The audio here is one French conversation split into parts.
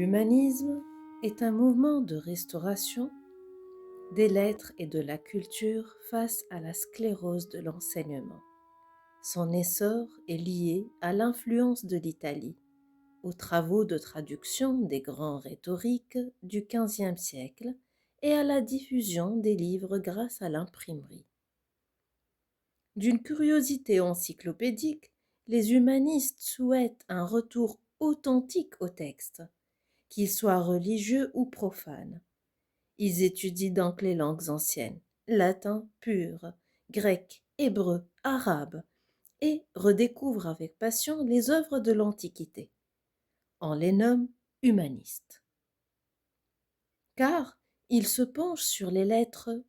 L'humanisme est un mouvement de restauration des lettres et de la culture face à la sclérose de l'enseignement. Son essor est lié à l'influence de l'Italie, aux travaux de traduction des grands rhétoriques du XVe siècle et à la diffusion des livres grâce à l'imprimerie. D'une curiosité encyclopédique, les humanistes souhaitent un retour authentique au texte, qu'il soit religieux ou profane. Ils étudient donc les langues anciennes, latin pur, grec, hébreu, arabe, et redécouvrent avec passion les œuvres de l'Antiquité. On les nomme humanistes. Car ils se penchent sur les lettres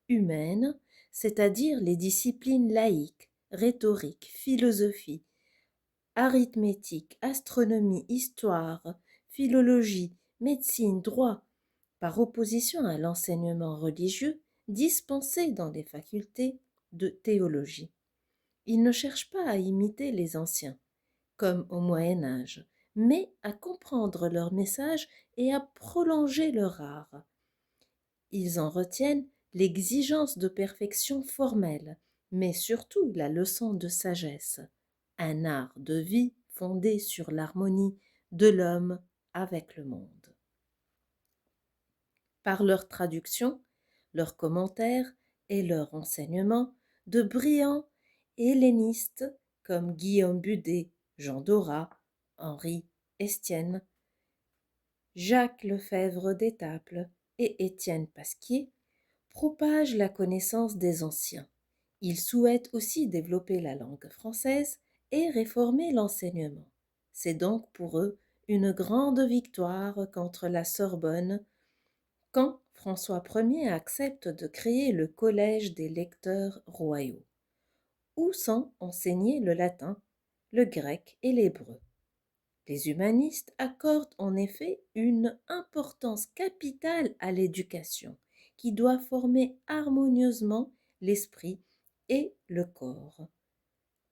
humaines, c'est-à-dire les disciplines laïques, rhétorique, philosophie, arithmétique, astronomie, histoire, philologie, médecine, droit, par opposition à l'enseignement religieux dispensé dans les facultés de théologie. Ils ne cherchent pas à imiter les anciens, comme au Moyen Âge, mais à comprendre leur message et à prolonger leur art. Ils en retiennent l'exigence de perfection formelle, mais surtout la leçon de sagesse, un art de vie fondé sur l'harmonie de l'homme avec le monde. Par leur traduction, leurs commentaires et leurs enseignements, de brillants hellénistes comme Guillaume Budet, Jean Dorat, Henri Estienne, Jacques Lefèvre d'Étaples et Étienne Pasquier propagent la connaissance des anciens. Ils souhaitent aussi développer la langue française et réformer l'enseignement. C'est donc pour eux une grande victoire contre la Sorbonne quand François Ier accepte de créer le Collège des lecteurs royaux, où sont enseignés le latin, le grec et l'hébreu. Les humanistes accordent en effet une importance capitale à l'éducation, qui doit former harmonieusement l'esprit et le corps,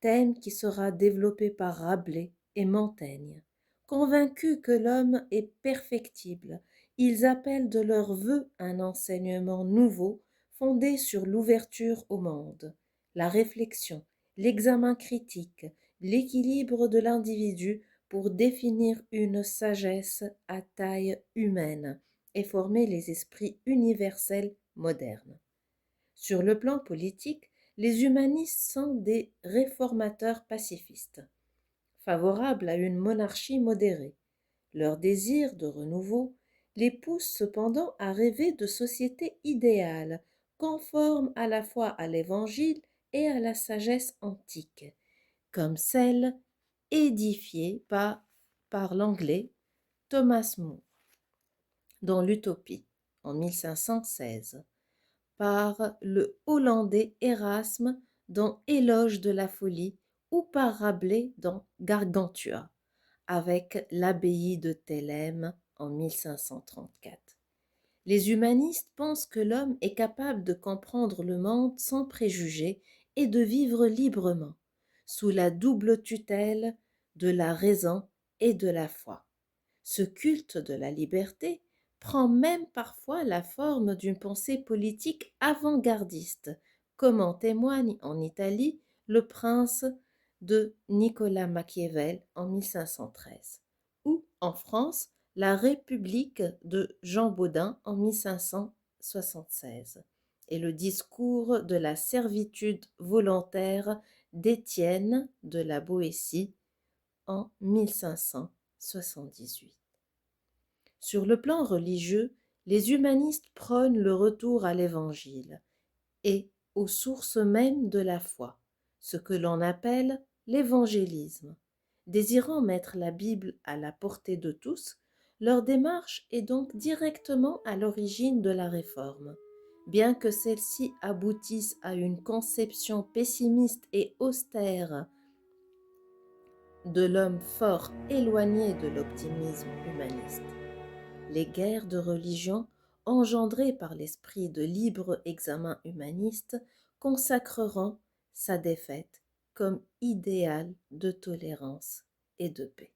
thème qui sera développé par Rabelais et Montaigne. Convaincus que l'homme est perfectible, ils appellent de leurs vœux un enseignement nouveau fondé sur l'ouverture au monde, la réflexion, l'examen critique, l'équilibre de l'individu pour définir une sagesse à taille humaine et former les esprits universels modernes. Sur le plan politique, les humanistes sont des réformateurs pacifistes, favorables à une monarchie modérée. Leur désir de renouveau les pousse cependant à rêver de sociétés idéales, conformes à la fois à l'Évangile et à la sagesse antique, comme celle édifiée par l'anglais Thomas More dans l'Utopie en 1516, par le hollandais Erasme dans Éloge de la folie ou par Rabelais dans Gargantua, avec l'abbaye de Thélème en 1534. Les humanistes pensent que l'homme est capable de comprendre le monde sans préjugés et de vivre librement, sous la double tutelle de la raison et de la foi. Ce culte de la liberté prend même parfois la forme d'une pensée politique avant-gardiste, comme en témoigne en Italie le prince de Nicolas Machiavel en 1513, ou en France la République de Jean Bodin en 1576, et le discours de la servitude volontaire d'Étienne de la Boétie en 1578. Sur le plan religieux, les humanistes prônent le retour à l'Évangile et aux sources mêmes de la foi, ce que l'on appelle l'évangélisme. Désirant mettre la Bible à la portée de tous, leur démarche est donc directement à l'origine de la réforme. Bien que celle-ci aboutisse à une conception pessimiste et austère de l'homme fort éloigné de l'optimisme humaniste. Les guerres de religion, engendrées par l'esprit de libre examen humaniste, consacreront sa défaite comme idéal de tolérance et de paix.